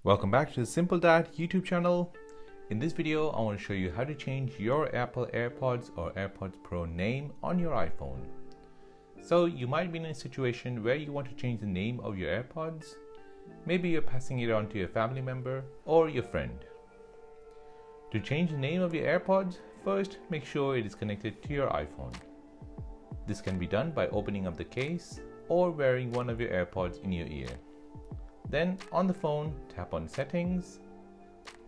Welcome back to the Simple Dad YouTube channel. In this video, I want to show you how to change your Apple AirPods or AirPods Pro name on your iPhone. So you might be in a situation where you want to change the name of your AirPods. Maybe you're passing it on to your family member or your friend. To change the name of your AirPods, first make sure it is connected to your iPhone. This can be done by opening up the case or wearing one of your AirPods in your ear. Then on the phone, tap on Settings,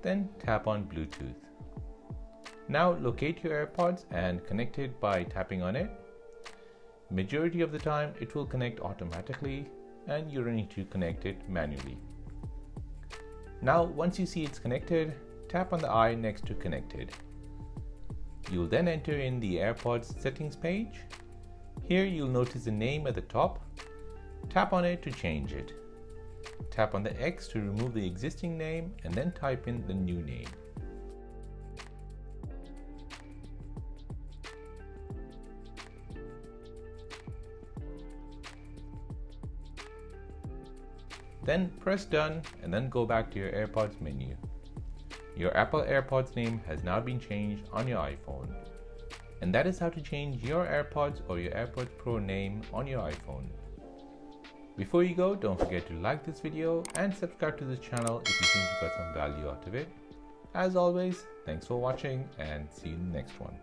then tap on Bluetooth. Now locate your AirPods and connect it by tapping on it. Majority of the time it will connect automatically and you don't need to connect it manually. Now once you see it's connected, tap on the eye next to Connected. You'll then enter in the AirPods settings page. Here you'll notice the name at the top. Tap on it to change it. Tap on the X to remove the existing name and then type in the new name. Then press Done and then go back to your AirPods menu. Your Apple AirPods name has now been changed on your iPhone. And that is how to change your AirPods or your AirPods Pro name on your iPhone. Before you go, don't forget to like this video and subscribe to this channel if you think you got some value out of it. As always, thanks for watching and see you in the next one.